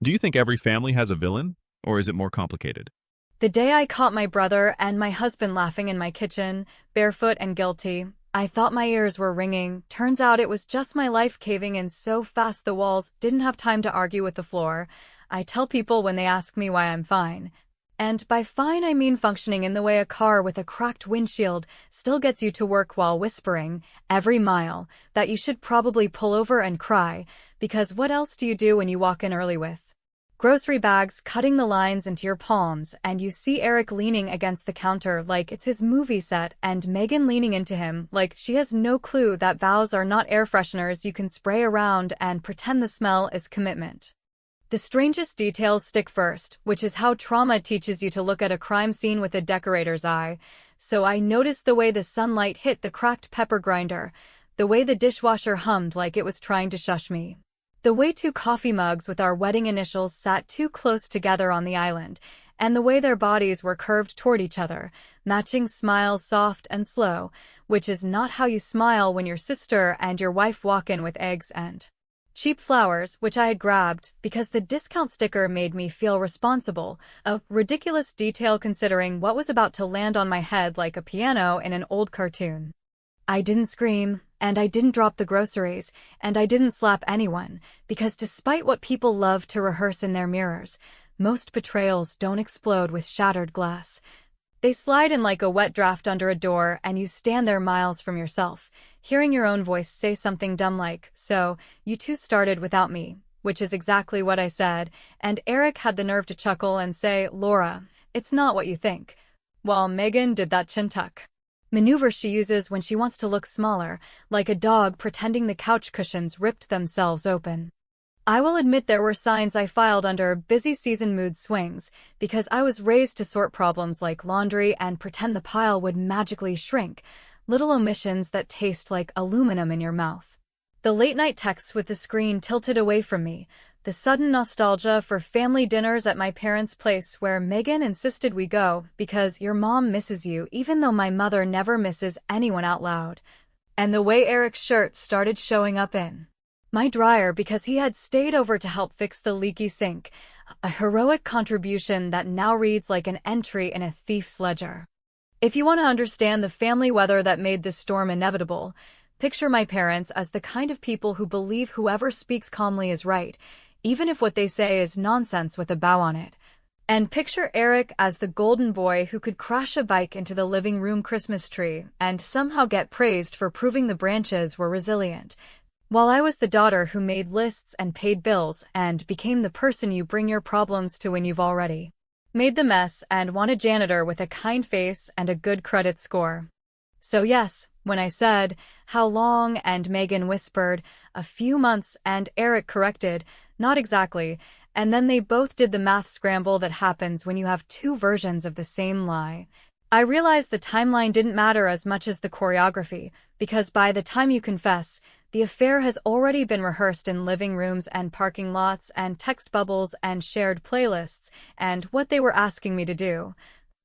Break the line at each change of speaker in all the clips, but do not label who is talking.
Do you think every family has a villain, or is it more complicated?
The day I caught my brother and my husband laughing in my kitchen, barefoot and guilty, I thought my ears were ringing. Turns out it was just my life caving in so fast the walls didn't have time to argue with the floor. I tell people when they ask me why I'm fine. And by fine I mean functioning in the way a car with a cracked windshield still gets you to work while whispering, every mile, that you should probably pull over and cry, because what else do you do when you walk in early with grocery bags cutting the lines into your palms, and you see Eric leaning against the counter like it's his movie set, and Megan leaning into him like she has no clue that vows are not air fresheners you can spray around and pretend the smell is commitment. The strangest details stick first, which is how trauma teaches you to look at a crime scene with a decorator's eye. So I noticed the way the sunlight hit the cracked pepper grinder, the way the dishwasher hummed like it was trying to shush me. The way two coffee mugs with our wedding initials sat too close together on the island, and the way their bodies were curved toward each other, matching smiles soft and slow, which is not how you smile when your sister and your wife walk in with eggs and cheap flowers, which I had grabbed because the discount sticker made me feel responsible, a ridiculous detail considering what was about to land on my head like a piano in an old cartoon. I didn't scream, and I didn't drop the groceries, and I didn't slap anyone, because despite what people love to rehearse in their mirrors, most betrayals don't explode with shattered glass. They slide in like a wet draft under a door, and you stand there miles from yourself, hearing your own voice say something dumb like, "So, you two started without me," which is exactly what I said, and Eric had the nerve to chuckle and say, "Laura, it's not what you think," while Megan did that chin tuck maneuver she uses when she wants to look smaller, like a dog pretending the couch cushions ripped themselves open. I will admit there were signs I filed under busy season mood swings, because I was raised to sort problems like laundry and pretend the pile would magically shrink, little omissions that taste like aluminum in your mouth. The late-night texts with the screen tilted away from me, the sudden nostalgia for family dinners at my parents' place where Megan insisted we go because your mom misses you even though my mother never misses anyone out loud. And the way Eric's shirt started showing up in my dryer because he had stayed over to help fix the leaky sink, a heroic contribution that now reads like an entry in a thief's ledger. If you want to understand the family weather that made this storm inevitable, picture my parents as the kind of people who believe whoever speaks calmly is right, even if what they say is nonsense with a bow on it. And picture Eric as the golden boy who could crash a bike into the living room Christmas tree and somehow get praised for proving the branches were resilient, while I was the daughter who made lists and paid bills and became the person you bring your problems to when you've already made the mess and want a janitor with a kind face and a good credit score. So yes, when I said, "How long?" and Megan whispered, "A few months," and Eric corrected, "Not exactly," and then they both did the math scramble that happens when you have two versions of the same lie. I realized the timeline didn't matter as much as the choreography, because by the time you confess, the affair has already been rehearsed in living rooms and parking lots and text bubbles and shared playlists, and what they were asking me to do.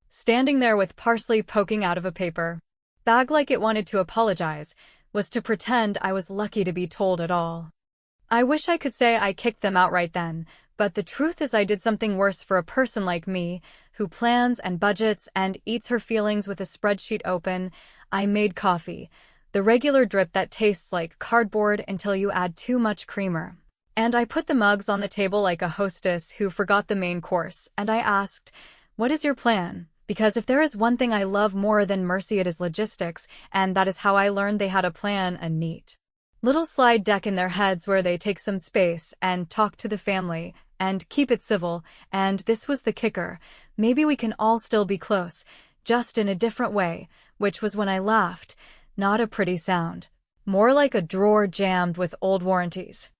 Standing there with parsley poking out of a paper bag like it wanted to apologize, was to pretend I was lucky to be told at all. I wish I could say I kicked them out right then, but the truth is I did something worse for a person like me, who plans and budgets and eats her feelings with a spreadsheet open. I made coffee, the regular drip that tastes like cardboard until you add too much creamer. And I put the mugs on the table like a hostess who forgot the main course, and I asked, "What is your plan?" Because if there is one thing I love more than mercy, it is logistics, and that is how I learned they had a plan, a neat little slide deck in their heads where they take some space and talk to the family and keep it civil. And this was the kicker: maybe we can all still be close, just in a different way, which was when I laughed. Not a pretty sound. More like a drawer jammed with old warranties.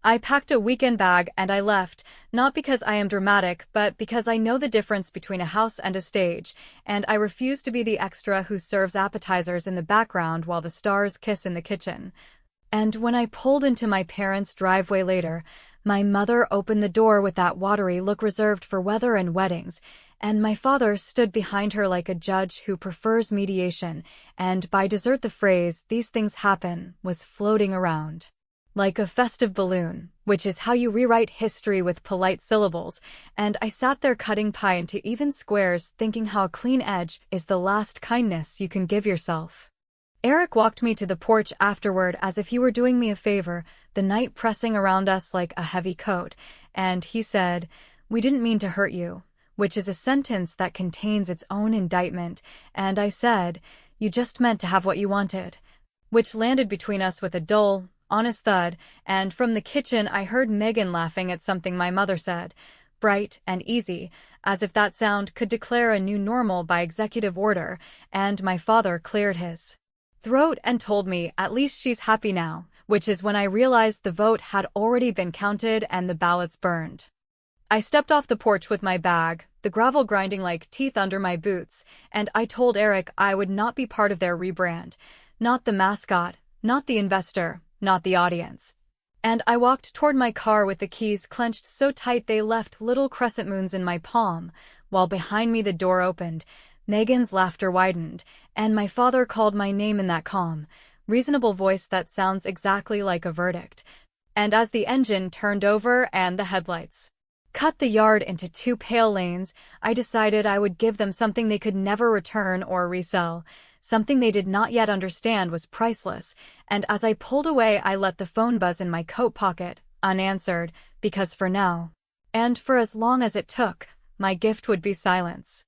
I packed a weekend bag and I left, not because I am dramatic, but because I know the difference between a house and a stage, and I refuse to be the extra who serves appetizers in the background while the stars kiss in the kitchen. And when I pulled into my parents' driveway later, my mother opened the door with that watery look reserved for weather and weddings, and my father stood behind her like a judge who prefers mediation, and by dessert the phrase, "these things happen," was floating around like a festive balloon, which is how you rewrite history with polite syllables, and I sat there cutting pie into even squares thinking how a clean edge is the last kindness you can give yourself. Eric walked me to the porch afterward as if he were doing me a favor, the night pressing around us like a heavy coat, and he said, "We didn't mean to hurt you," which is a sentence that contains its own indictment, and I said, "You just meant to have what you wanted," which landed between us with a dull, honest thud, and from the kitchen I heard Megan laughing at something my mother said, bright and easy, as if that sound could declare a new normal by executive order, and my father cleared his throat and told me at least she's happy now, which is when I realized the vote had already been counted and the ballots burned. I stepped off the porch with my bag, the gravel grinding like teeth under my boots, and I told Eric I would not be part of their rebrand, not the mascot, not the investor, not the audience. And I walked toward my car with the keys clenched so tight they left little crescent moons in my palm, while behind me the door opened, Megan's laughter widened, and my father called my name in that calm, reasonable voice that sounds exactly like a verdict. And as the engine turned over and the headlights cut the yard into two pale lanes, I decided I would give them something they could never return or resell. Something they did not yet understand was priceless, and as I pulled away I let the phone buzz in my coat pocket, unanswered, because for now, and for as long as it took, my gift would be silence.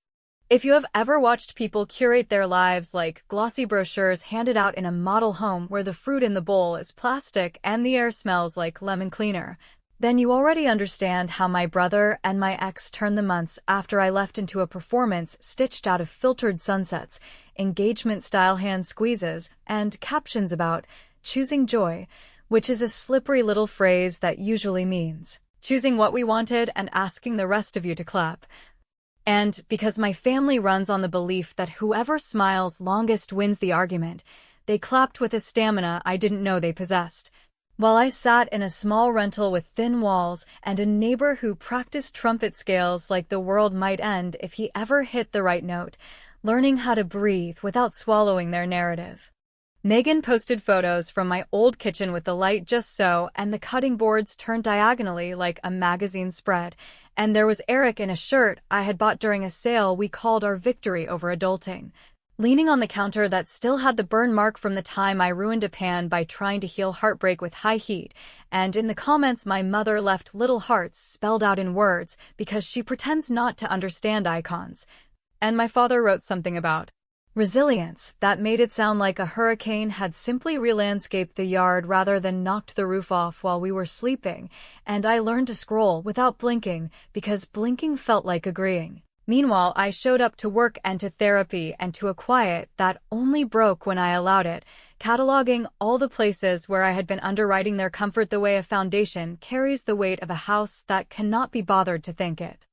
If you have ever watched people curate their lives like glossy brochures handed out in a model home where the fruit in the bowl is plastic and the air smells like lemon cleaner, then you already understand how my brother and my ex turned the months after I left into a performance stitched out of filtered sunsets, engagement-style hand squeezes, and captions about choosing joy, which is a slippery little phrase that usually means choosing what we wanted and asking the rest of you to clap. And because my family runs on the belief that whoever smiles longest wins the argument, they clapped with a stamina I didn't know they possessed. While I sat in a small rental with thin walls and a neighbor who practiced trumpet scales like the world might end if he ever hit the right note, learning how to breathe without swallowing their narrative. Megan posted photos from my old kitchen with the light just so and the cutting boards turned diagonally like a magazine spread, and there was Eric in a shirt I had bought during a sale we called our victory over adulting, leaning on the counter that still had the burn mark from the time I ruined a pan by trying to heal heartbreak with high heat, and in the comments my mother left little hearts spelled out in words because she pretends not to understand icons. And my father wrote something about resilience that made it sound like a hurricane had simply re-landscaped the yard rather than knocked the roof off while we were sleeping, and I learned to scroll without blinking because blinking felt like agreeing. Meanwhile, I showed up to work and to therapy and to a quiet that only broke when I allowed it, cataloging all the places where I had been underwriting their comfort the way a foundation carries the weight of a house that cannot be bothered to think it.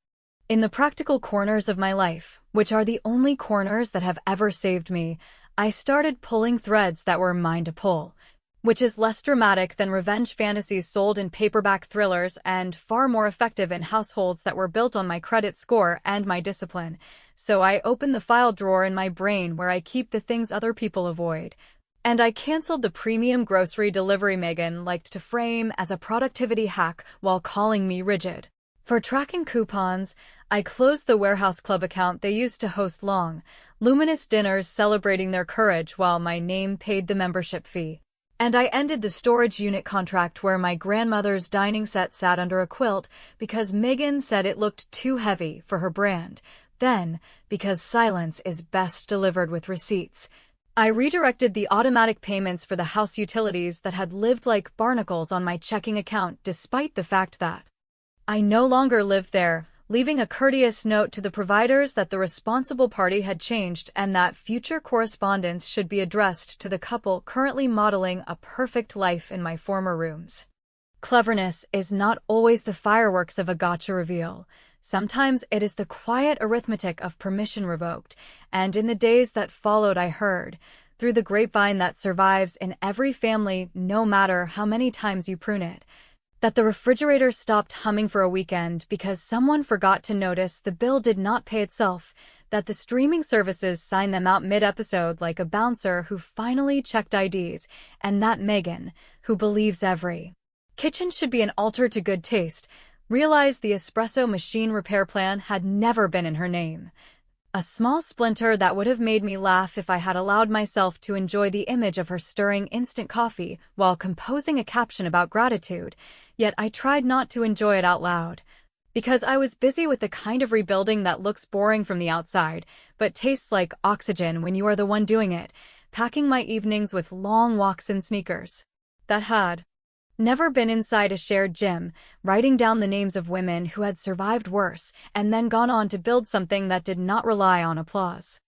In the practical corners of my life, which are the only corners that have ever saved me, I started pulling threads that were mine to pull, which is less dramatic than revenge fantasies sold in paperback thrillers and far more effective in households that were built on my credit score and my discipline. So I opened the file drawer in my brain where I keep the things other people avoid. And I canceled the premium grocery delivery Megan liked to frame as a productivity hack while calling me rigid. For tracking coupons, I closed the Warehouse Club account they used to host long, luminous dinners celebrating their courage while my name paid the membership fee. And I ended the storage unit contract where my grandmother's dining set sat under a quilt because Megan said it looked too heavy for her brand. Then, because silence is best delivered with receipts, I redirected the automatic payments for the house utilities that had lived like barnacles on my checking account despite the fact that I no longer lived there, leaving a courteous note to the providers that the responsible party had changed and that future correspondence should be addressed to the couple currently modeling a perfect life in my former rooms. Cleverness is not always the fireworks of a gotcha reveal. Sometimes it is the quiet arithmetic of permission revoked, and in the days that followed I heard, through the grapevine that survives in every family no matter how many times you prune it, that the refrigerator stopped humming for a weekend because someone forgot to notice the bill did not pay itself, that the streaming services sign them out mid-episode like a bouncer who finally checked IDs, and that Megan, who believes every kitchen should be an altar to good taste, realized the espresso machine repair plan had never been in her name. A small splinter that would have made me laugh if I had allowed myself to enjoy the image of her stirring instant coffee while composing a caption about gratitude, yet I tried not to enjoy it out loud. Because I was busy with the kind of rebuilding that looks boring from the outside, but tastes like oxygen when you are the one doing it, packing my evenings with long walks in sneakers that had never been inside a shared gym, writing down the names of women who had survived worse and then gone on to build something that did not rely on applause.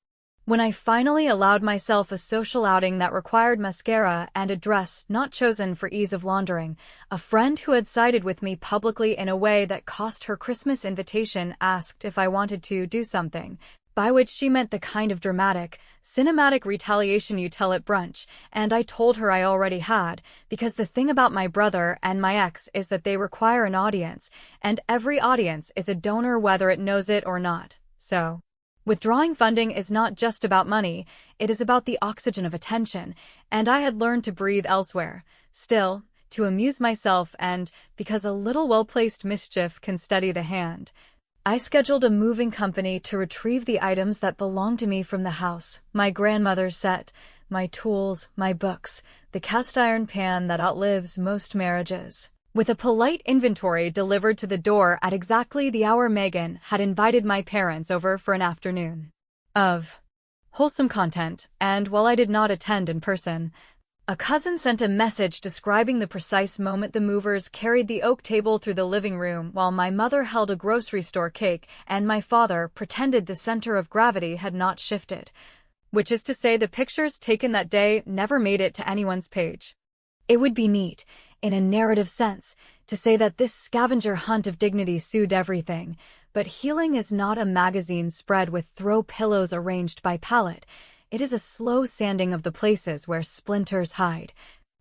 When I finally allowed myself a social outing that required mascara and a dress not chosen for ease of laundering, a friend who had sided with me publicly in a way that cost her Christmas invitation asked if I wanted to do something, by which she meant the kind of dramatic, cinematic retaliation you tell at brunch, and I told her I already had, because the thing about my brother and my ex is that they require an audience, and every audience is a donor whether it knows it or not. So, withdrawing funding is not just about money, it is about the oxygen of attention, and I had learned to breathe elsewhere. Still, to amuse myself and, because a little well-placed mischief can steady the hand, I scheduled a moving company to retrieve the items that belonged to me from the house, my grandmother's set, my tools, my books, the cast-iron pan that outlives most marriages. With a polite inventory delivered to the door at exactly the hour Megan had invited my parents over for an afternoon of wholesome content, and while I did not attend in person, a cousin sent a message describing the precise moment the movers carried the oak table through the living room while my mother held a grocery store cake and my father pretended the center of gravity had not shifted, which is to say the pictures taken that day never made it to anyone's page. It would be neat, in a narrative sense, to say that this scavenger hunt of dignity soothed everything, but healing is not a magazine spread with throw pillows arranged by palette. It is a slow sanding of the places where splinters hide.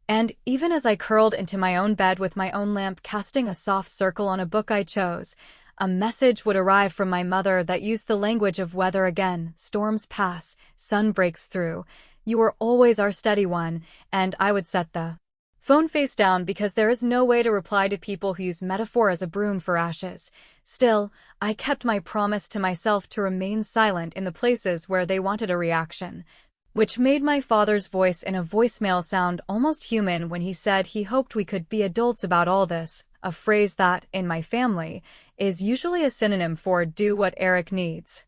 And even as I curled into my own bed with my own lamp casting a soft circle on a book I chose, a message would arrive from my mother that used the language of weather again. Storms pass, sun breaks through. You are always our steady one, and I would set the phone face down because there is no way to reply to people who use metaphor as a broom for ashes. Still, I kept my promise to myself to remain silent in the places where they wanted a reaction, which made my father's voice in a voicemail sound almost human when he said he hoped we could be adults about all this, a phrase that, in my family, is usually a synonym for do what Eric needs.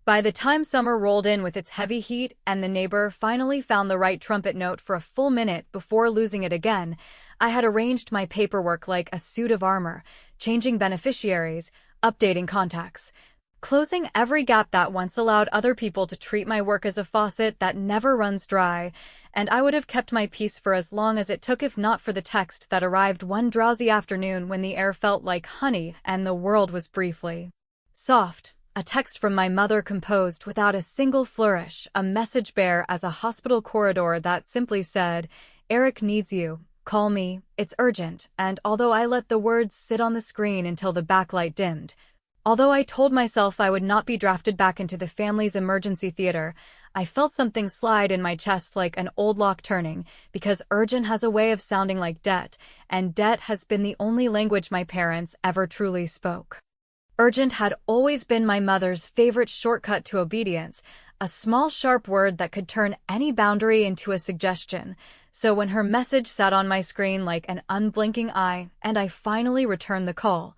By the time summer rolled in with its heavy heat and the neighbor finally found the right trumpet note for a full minute before losing it again, I had arranged my paperwork like a suit of armor, changing beneficiaries, updating contacts, closing every gap that once allowed other people to treat my work as a faucet that never runs dry, and I would have kept my peace for as long as it took if not for the text that arrived one drowsy afternoon when the air felt like honey and the world was briefly soft. A text from my mother composed without a single flourish, a message bare as a hospital corridor that simply said, "Eric needs you. Call me. It's urgent." And although I let the words sit on the screen until the backlight dimmed, although I told myself I would not be drafted back into the family's emergency theater, I felt something slide in my chest like an old lock turning, because urgent has a way of sounding like debt, and debt has been the only language my parents ever truly spoke. Urgent had always been my mother's favorite shortcut to obedience, a small sharp word that could turn any boundary into a suggestion. So when her message sat on my screen like an unblinking eye, and I finally returned the call,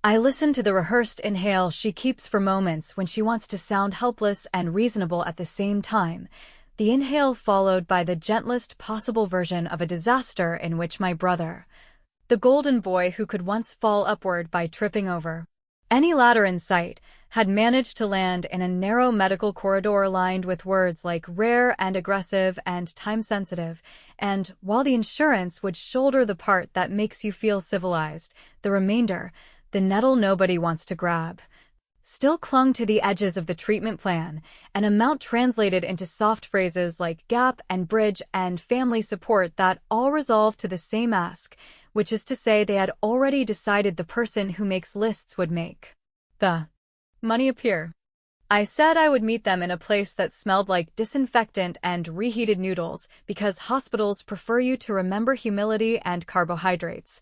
I listened to the rehearsed inhale she keeps for moments when she wants to sound helpless and reasonable at the same time, the inhale followed by the gentlest possible version of a disaster in which my brother, the golden boy who could once fall upward by tripping over any ladder in sight, had managed to land in a narrow medical corridor lined with words like rare and aggressive and time-sensitive, and while the insurance would shoulder the part that makes you feel civilized, the remainder, the nettle nobody wants to grab, still clung to the edges of the treatment plan, an amount translated into soft phrases like gap and bridge and family support that all resolved to the same ask, which is to say they had already decided the person who makes lists would make the money appear. I said I would meet them in a place that smelled like disinfectant and reheated noodles because hospitals prefer you to remember humility and carbohydrates.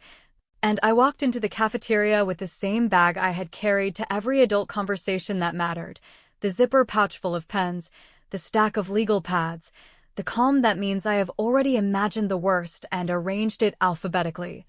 And I walked into the cafeteria with the same bag I had carried to every adult conversation that mattered, the zipper pouch full of pens, the stack of legal pads, the calm that means I have already imagined the worst and arranged it alphabetically.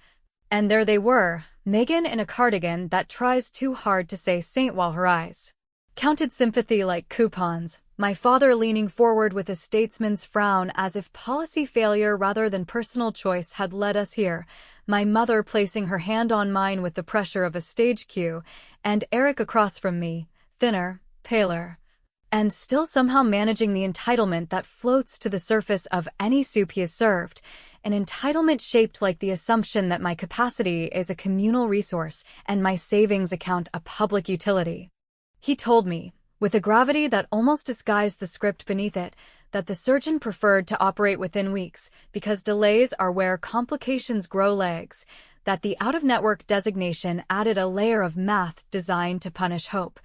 And there they were, Megan in a cardigan that tries too hard to say saint while her eyes counted sympathy like coupons, my father leaning forward with a statesman's frown as if policy failure rather than personal choice had led us here, my mother placing her hand on mine with the pressure of a stage cue, and Eric across from me, thinner, paler, and still somehow managing the entitlement that floats to the surface of any soup he is served, an entitlement shaped like the assumption that my capacity is a communal resource and my savings account a public utility. He told me, with a gravity that almost disguised the script beneath it, that the surgeon preferred to operate within weeks because delays are where complications grow legs, that the out-of-network designation added a layer of math designed to punish hope,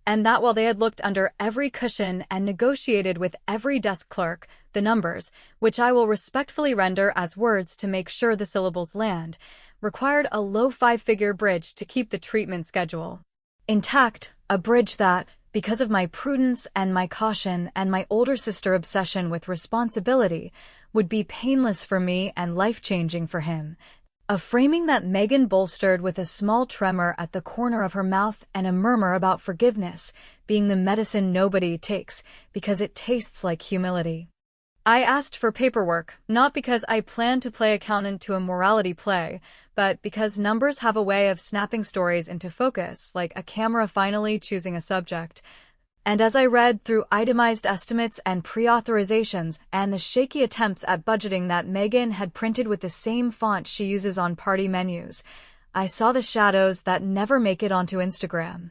and that while they had looked under every cushion and negotiated with every desk clerk, the numbers, which I will respectfully render as words to make sure the syllables land, required a low five-figure bridge to keep the treatment schedule intact, a bridge that, because of my prudence and my caution and my older sister obsession with responsibility, would be painless for me and life-changing for him. A framing that Megan bolstered with a small tremor at the corner of her mouth and a murmur about forgiveness being the medicine nobody takes because it tastes like humility. I asked for paperwork, not because I planned to play accountant to a morality play, but because numbers have a way of snapping stories into focus, like a camera finally choosing a subject. And as I read through itemized estimates and pre-authorizations and the shaky attempts at budgeting that Megan had printed with the same font she uses on party menus, I saw the shadows that never make it onto Instagram.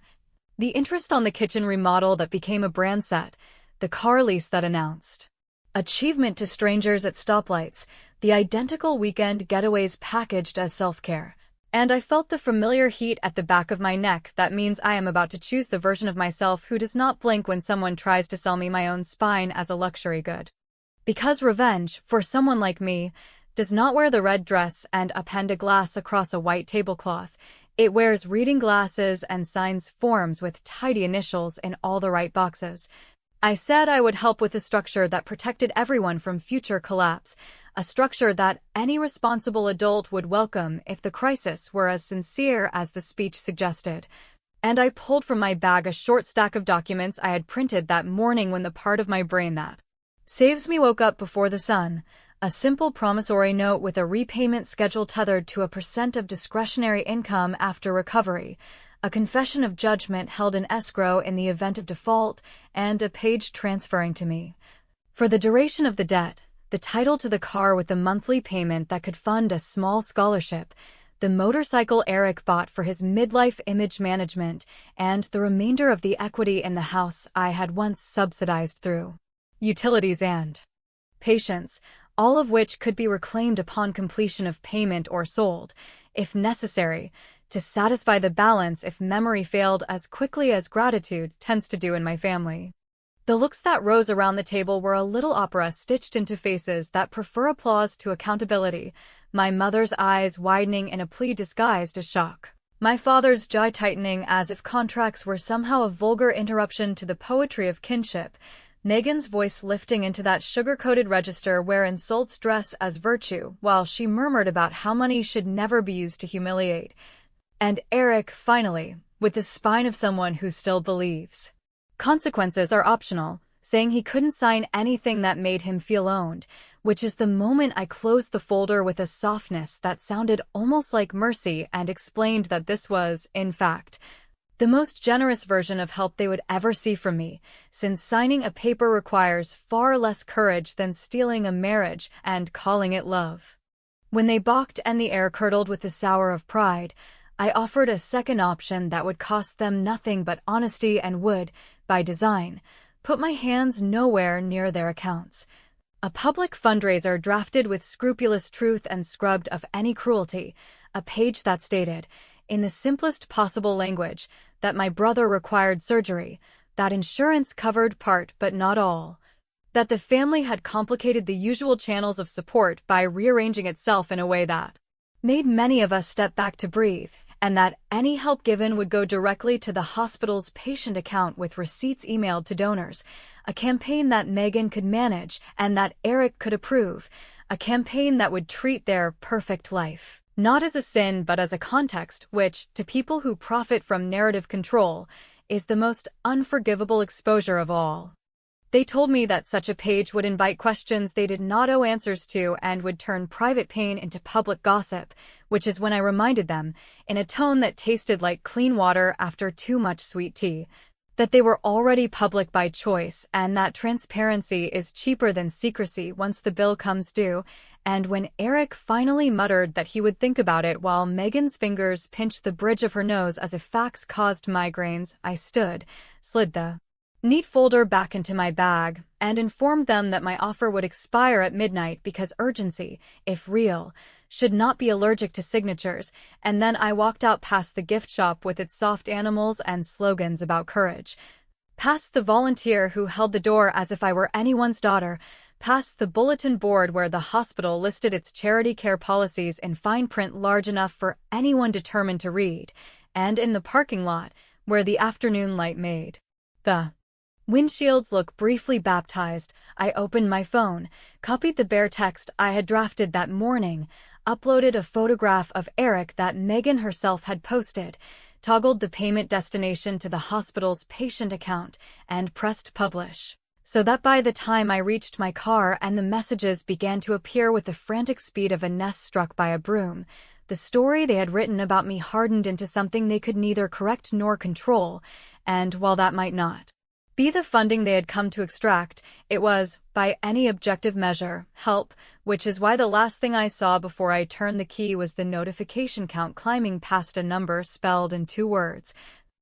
The interest on the kitchen remodel that became a brand set, the car lease that announced achievement to strangers at stoplights, the identical weekend getaways packaged as self-care. And I felt the familiar heat at the back of my neck that means I am about to choose the version of myself who does not blink when someone tries to sell me my own spine as a luxury good. Because revenge, for someone like me, does not wear the red dress and append a glass across a white tablecloth. It wears reading glasses and signs forms with tidy initials in all the right boxes. I said I would help with a structure that protected everyone from future collapse, a structure that any responsible adult would welcome if the crisis were as sincere as the speech suggested. And I pulled from my bag a short stack of documents I had printed that morning when the part of my brain that saves me woke up before the sun, a simple promissory note with a repayment schedule tethered to a % of discretionary income after recovery, a confession of judgment held in escrow in the event of default, and a page transferring to me, for the duration of the debt, the title to the car with the monthly payment that could fund a small scholarship, the motorcycle Eric bought for his midlife image management, and the remainder of the equity in the house I had once subsidized through utilities and patience, all of which could be reclaimed upon completion of payment or sold, if necessary, to satisfy the balance if memory failed as quickly as gratitude tends to do in my family. The looks that rose around the table were a little opera stitched into faces that prefer applause to accountability, my mother's eyes widening in a plea disguised as shock, my father's jaw tightening as if contracts were somehow a vulgar interruption to the poetry of kinship, Megan's voice lifting into that sugar-coated register where insults dress as virtue while she murmured about how money should never be used to humiliate. And Eric, finally, with the spine of someone who still believes consequences are optional, saying he couldn't sign anything that made him feel owned, which is the moment I closed the folder with a softness that sounded almost like mercy and explained that this was, in fact, the most generous version of help they would ever see from me, since signing a paper requires far less courage than stealing a marriage and calling it love. When they balked and the air curdled with the sour of pride, I offered a second option that would cost them nothing but honesty and would, by design, put my hands nowhere near their accounts. A public fundraiser drafted with scrupulous truth and scrubbed of any cruelty, a page that stated, in the simplest possible language, that my brother required surgery, that insurance covered part but not all, that the family had complicated the usual channels of support by rearranging itself in a way that made many of us step back to breathe, and that any help given would go directly to the hospital's patient account with receipts emailed to donors, a campaign that Megan could manage and that Eric could approve, a campaign that would treat their perfect life not as a sin but as a context which, to people who profit from narrative control, is the most unforgivable exposure of all. They told me that such a page would invite questions they did not owe answers to and would turn private pain into public gossip, which is when I reminded them, in a tone that tasted like clean water after too much sweet tea, that they were already public by choice and that transparency is cheaper than secrecy once the bill comes due. And when Eric finally muttered that he would think about it while Megan's fingers pinched the bridge of her nose as if facts caused migraines, I stood, slid the neat folder back into my bag, and informed them that my offer would expire at midnight because urgency, if real, should not be allergic to signatures, and then I walked out past the gift shop with its soft animals and slogans about courage. Past the volunteer who held the door as if I were anyone's daughter, past the bulletin board where the hospital listed its charity care policies in fine print large enough for anyone determined to read, and in the parking lot where the afternoon light made the windshields look briefly baptized, I opened my phone, copied the bare text I had drafted that morning, uploaded a photograph of Eric that Megan herself had posted, toggled the payment destination to the hospital's patient account, and pressed publish, so that by the time I reached my car and the messages began to appear with the frantic speed of a nest struck by a broom, the story they had written about me hardened into something they could neither correct nor control, and while that might not be the funding they had come to extract, it was, by any objective measure, help, which is why the last thing I saw before I turned the key was the notification count climbing past a number spelled in 2 words.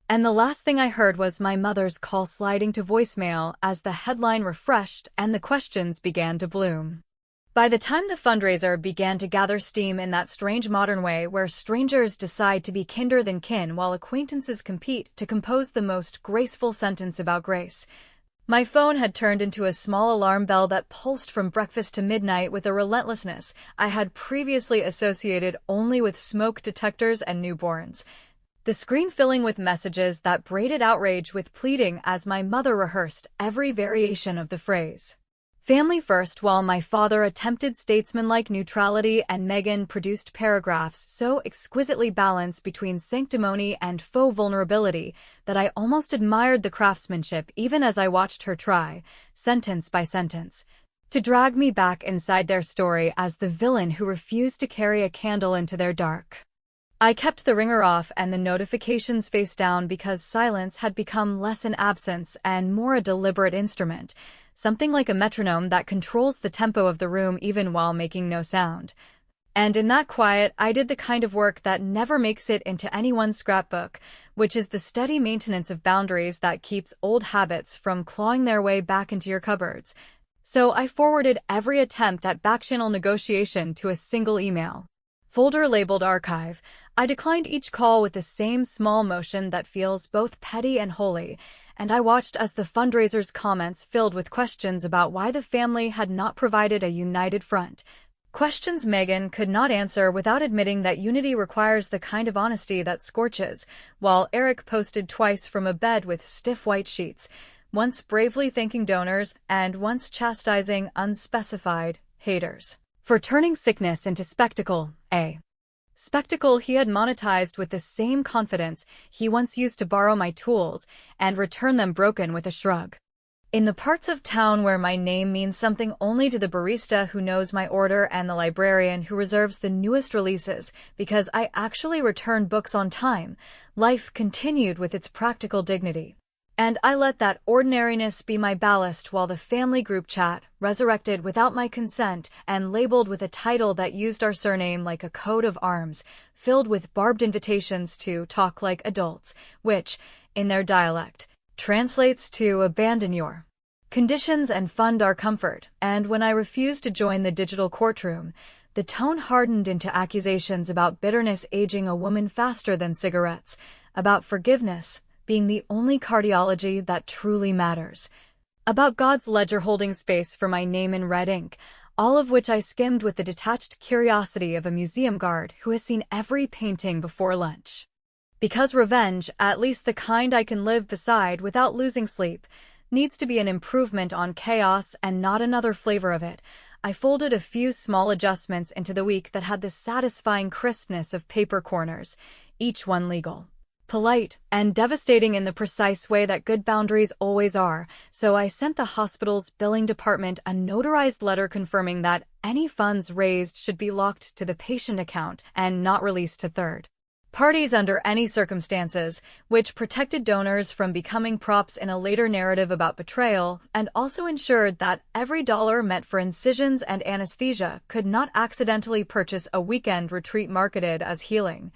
And the last thing I heard was my mother's call sliding to voicemail as the headline refreshed and the questions began to bloom. By the time the fundraiser began to gather steam in that strange modern way where strangers decide to be kinder than kin while acquaintances compete to compose the most graceful sentence about grace, my phone had turned into a small alarm bell that pulsed from breakfast to midnight with a relentlessness I had previously associated only with smoke detectors and newborns. The screen filling with messages that braided outrage with pleading as my mother rehearsed every variation of the phrase family first, while my father attempted statesmanlike neutrality and Megan produced paragraphs so exquisitely balanced between sanctimony and faux vulnerability that I almost admired the craftsmanship even as I watched her try, sentence by sentence, to drag me back inside their story as the villain who refused to carry a candle into their dark. I kept the ringer off and the notifications face down because silence had become less an absence and more a deliberate instrument, something like a metronome that controls the tempo of the room even while making no sound. And in that quiet, I did the kind of work that never makes it into anyone's scrapbook, which is the steady maintenance of boundaries that keeps old habits from clawing their way back into your cupboards. So I forwarded every attempt at backchannel negotiation to a single email folder labeled archive. I declined each call with the same small motion that feels both petty and holy, and I watched as the fundraiser's comments filled with questions about why the family had not provided a united front. Questions Megan could not answer without admitting that unity requires the kind of honesty that scorches, while Eric posted twice from a bed with stiff white sheets, once bravely thanking donors and once chastising unspecified haters for turning sickness into spectacle, a spectacle he had monetized with the same confidence he once used to borrow my tools and return them broken with a shrug. In the parts of town where my name means something only to the barista who knows my order and the librarian who reserves the newest releases because I actually return books on time, life continued with its practical dignity. And I let that ordinariness be my ballast while the family group chat, resurrected without my consent and labeled with a title that used our surname like a coat of arms, filled with barbed invitations to talk like adults, which, in their dialect, translates to abandon your conditions and fund our comfort. And when I refused to join the digital courtroom, the tone hardened into accusations about bitterness aging a woman faster than cigarettes, about forgiveness being the only cardiology that truly matters. About God's ledger holding space for my name in red ink, all of which I skimmed with the detached curiosity of a museum guard who has seen every painting before lunch. Because revenge, at least the kind I can live beside without losing sleep, needs to be an improvement on chaos and not another flavor of it, I folded a few small adjustments into the week that had the satisfying crispness of paper corners, each one legal, polite, and devastating in the precise way that good boundaries always are. So I sent the hospital's billing department a notarized letter confirming that any funds raised should be locked to the patient account and not released to third parties under any circumstances, which protected donors from becoming props in a later narrative about betrayal, and also ensured that every dollar meant for incisions and anesthesia could not accidentally purchase a weekend retreat marketed as healing.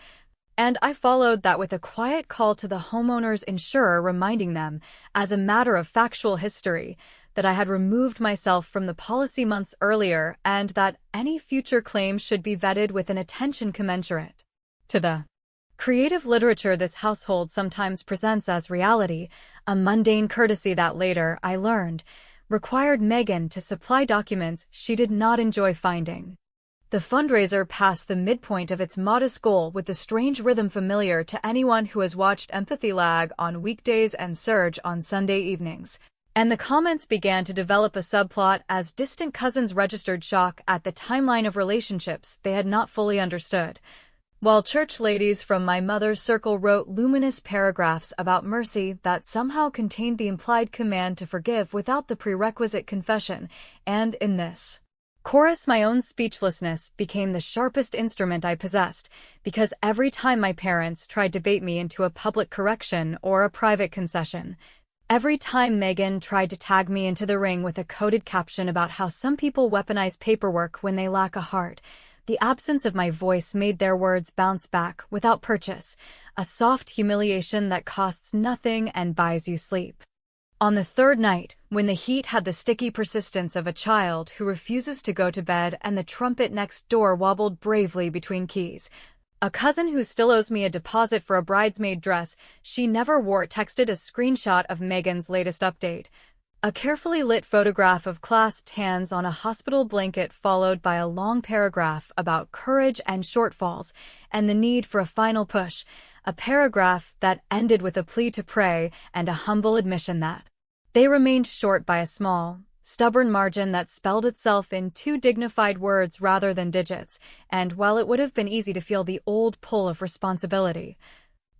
And I followed that with a quiet call to the homeowner's insurer reminding them, as a matter of factual history, that I had removed myself from the policy months earlier and that any future claims should be vetted with an attention commensurate to the creative literature this household sometimes presents as reality, a mundane courtesy that later, I learned, required Megan to supply documents she did not enjoy finding. The fundraiser passed the midpoint of its modest goal with the strange rhythm familiar to anyone who has watched Empathy Lag on weekdays and Surge on Sunday evenings. And the comments began to develop a subplot as distant cousins registered shock at the timeline of relationships they had not fully understood, while church ladies from my mother's circle wrote luminous paragraphs about mercy that somehow contained the implied command to forgive without the prerequisite confession, and in this chorus my own speechlessness became the sharpest instrument I possessed, because every time my parents tried to bait me into a public correction or a private concession, every time Megan tried to tag me into the ring with a coded caption about how some people weaponize paperwork when they lack a heart, the absence of my voice made their words bounce back without purchase, a soft humiliation that costs nothing and buys you sleep. On the third night, when the heat had the sticky persistence of a child who refuses to go to bed and the trumpet next door wobbled bravely between keys, a cousin who still owes me a deposit for a bridesmaid dress she never wore texted a screenshot of Megan's latest update. A carefully lit photograph of clasped hands on a hospital blanket followed by a long paragraph about courage and shortfalls and the need for a final push, a paragraph that ended with a plea to pray and a humble admission that they remained short by a small, stubborn margin that spelled itself in two dignified words rather than digits, and while it would have been easy to feel the old pull of responsibility,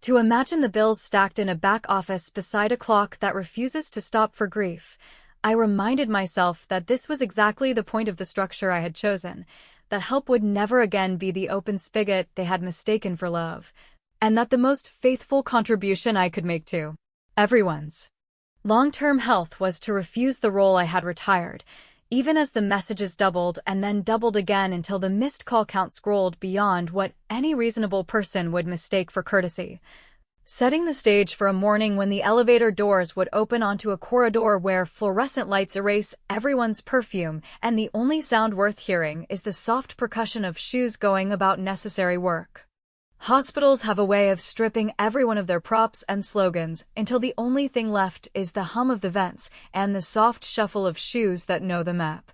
to imagine the bills stacked in a back office beside a clock that refuses to stop for grief, I reminded myself that this was exactly the point of the structure I had chosen, that help would never again be the open spigot they had mistaken for love, and that the most faithful contribution I could make to everyone's long-term health was to refuse the role I had retired, even as the messages doubled and then doubled again until the missed call count scrolled beyond what any reasonable person would mistake for courtesy, setting the stage for a morning when the elevator doors would open onto a corridor where fluorescent lights erase everyone's perfume and the only sound worth hearing is the soft percussion of shoes going about necessary work. Hospitals have a way of stripping everyone of their props and slogans until the only thing left is the hum of the vents and the soft shuffle of shoes that know the map.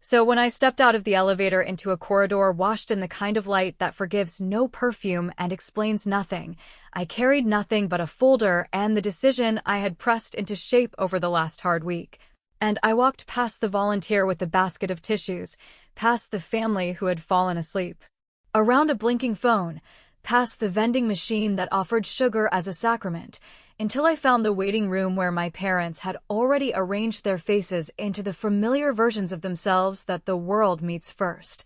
So when I stepped out of the elevator into a corridor washed in the kind of light that forgives no perfume and explains nothing, I carried nothing but a folder and the decision I had pressed into shape over the last hard week. And I walked past the volunteer with the basket of tissues, past the family who had fallen asleep around a blinking phone, past the vending machine that offered sugar as a sacrament, until I found the waiting room where my parents had already arranged their faces into the familiar versions of themselves that the world meets first.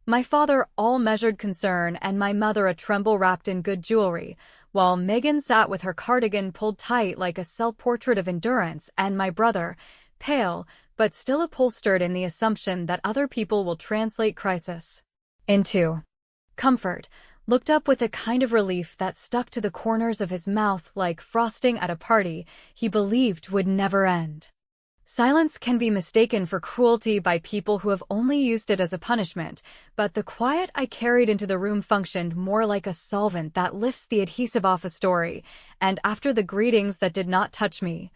My father all measured concern and my mother a tremble wrapped in good jewelry, while Megan sat with her cardigan pulled tight like a self-portrait of endurance and my brother, pale, but still upholstered in the assumption that other people will translate crisis into comfort, looked up with a kind of relief that stuck to the corners of his mouth like frosting at a party he believed would never end. Silence can be mistaken for cruelty by people who have only used it as a punishment, but the quiet I carried into the room functioned more like a solvent that lifts the adhesive off a story, and after the greetings that did not touch me,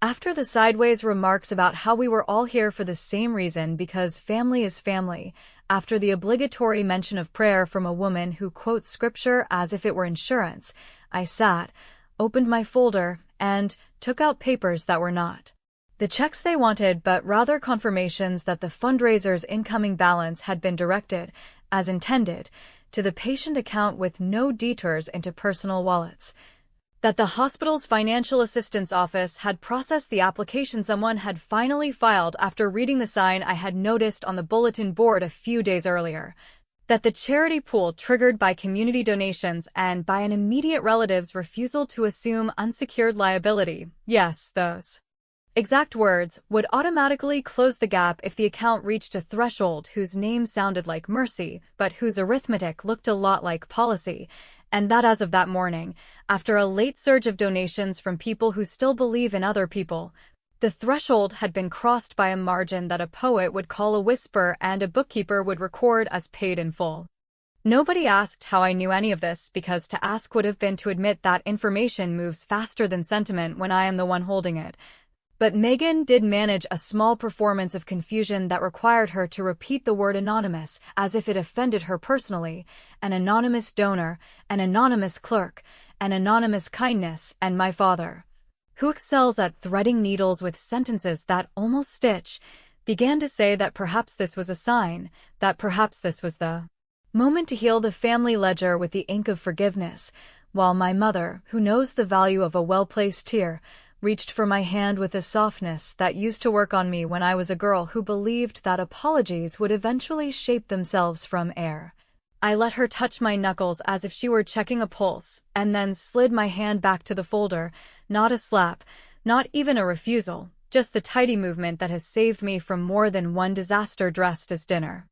after the sideways remarks about how we were all here for the same reason because family is family, after the obligatory mention of prayer from a woman who quotes scripture as if it were insurance, I sat, opened my folder, and took out papers that were not the checks they wanted, but rather confirmations that the fundraiser's incoming balance had been directed, as intended, to the patient account with no detours into personal wallets. That the hospital's financial assistance office had processed the application someone had finally filed after reading the sign I had noticed on the bulletin board a few days earlier. That the charity pool triggered by community donations and by an immediate relative's refusal to assume unsecured liability, yes, those exact words, would automatically close the gap if the account reached a threshold whose name sounded like mercy, but whose arithmetic looked a lot like policy, and that as of that morning, after a late surge of donations from people who still believe in other people, the threshold had been crossed by a margin that a poet would call a whisper and a bookkeeper would record as paid in full. Nobody asked how I knew any of this because to ask would have been to admit that information moves faster than sentiment when I am the one holding it. But Megan did manage a small performance of confusion that required her to repeat the word anonymous as if it offended her personally, an anonymous donor, an anonymous clerk, an anonymous kindness, and my father, who excels at threading needles with sentences that almost stitch, began to say that perhaps this was a sign, that perhaps this was the moment to heal the family ledger with the ink of forgiveness, while my mother, who knows the value of a well-placed tear, reached for my hand with a softness that used to work on me when I was a girl who believed that apologies would eventually shape themselves from air. I let her touch my knuckles as if she were checking a pulse, and then slid my hand back to the folder, not a slap, not even a refusal, just the tidy movement that has saved me from more than one disaster dressed as dinner.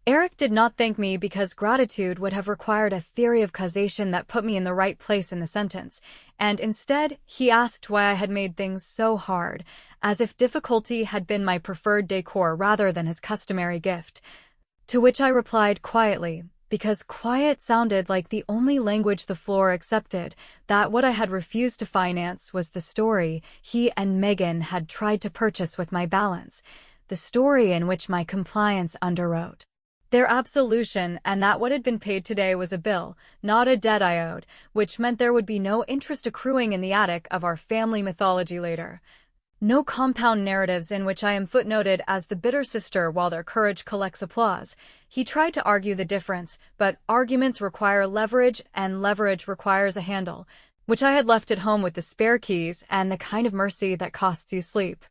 Eric did not thank me because gratitude would have required a theory of causation that put me in the right place in the sentence, and instead he asked why I had made things so hard, as if difficulty had been my preferred decor rather than his customary gift. To which I replied quietly, because quiet sounded like the only language the floor accepted, that what I had refused to finance was the story he and Megan had tried to purchase with my balance, the story in which my compliance underwrote their absolution, and that what had been paid today was a bill, not a debt I owed, which meant there would be no interest accruing in the attic of our family mythology later. No compound narratives in which I am footnoted as the bitter sister while their courage collects applause. He tried to argue the difference, but arguments require leverage, and leverage requires a handle, which I had left at home with the spare keys and the kind of mercy that costs you sleep.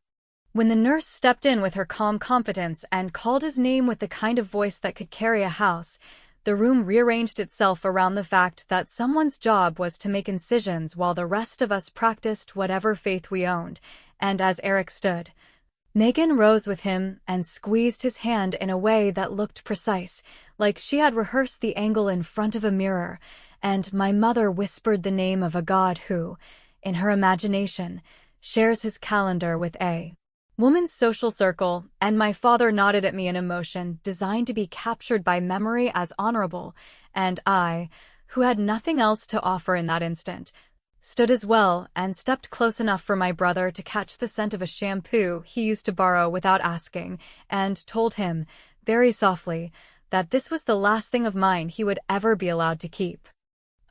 When the nurse stepped in with her calm competence and called his name with the kind of voice that could carry a house, the room rearranged itself around the fact that someone's job was to make incisions while the rest of us practiced whatever faith we owned, and as Eric stood, Megan rose with him and squeezed his hand in a way that looked precise, like she had rehearsed the angle in front of a mirror, and my mother whispered the name of a god who, in her imagination, shares his calendar with a woman's social circle, and my father nodded at me in emotion designed to be captured by memory as honorable, and I, who had nothing else to offer in that instant, stood as well and stepped close enough for my brother to catch the scent of a shampoo he used to borrow without asking, and told him, very softly, that this was the last thing of mine he would ever be allowed to keep.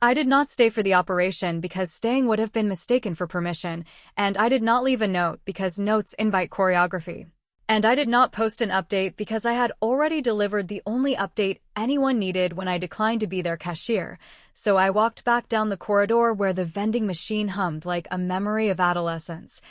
I did not stay for the operation because staying would have been mistaken for permission, and I did not leave a note because notes invite choreography. And I did not post an update because I had already delivered the only update anyone needed when I declined to be their cashier, so I walked back down the corridor where the vending machine hummed like a memory of adolescence.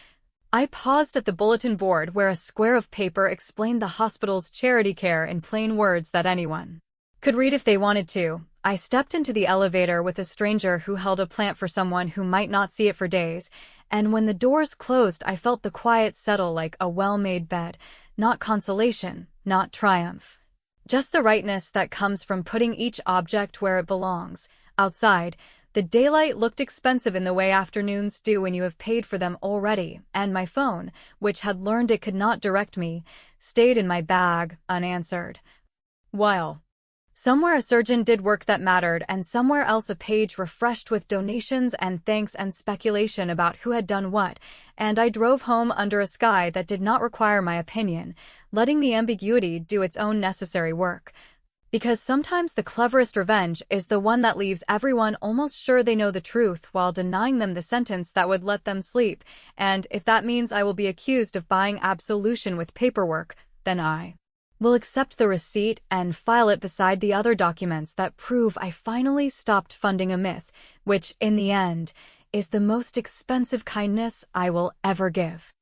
I paused at the bulletin board where a square of paper explained the hospital's charity care in plain words that anyone could read if they wanted to. I stepped into the elevator with a stranger who held a plant for someone who might not see it for days, and when the doors closed I felt the quiet settle like a well-made bed, not consolation, not triumph. Just the rightness that comes from putting each object where it belongs. Outside, The daylight looked expensive in the way afternoons do when you have paid for them already, and my phone, which had learned it could not direct me, stayed in my bag, unanswered. While somewhere a surgeon did work that mattered, and somewhere else a page refreshed with donations and thanks and speculation about who had done what, and I drove home under a sky that did not require my opinion, letting the ambiguity do its own necessary work. Because sometimes the cleverest revenge is the one that leaves everyone almost sure they know the truth while denying them the sentence that would let them sleep, and if that means I will be accused of buying absolution with paperwork, then I will accept the receipt and file it beside the other documents that prove I finally stopped funding a myth, which, in the end, is the most expensive kindness I will ever give.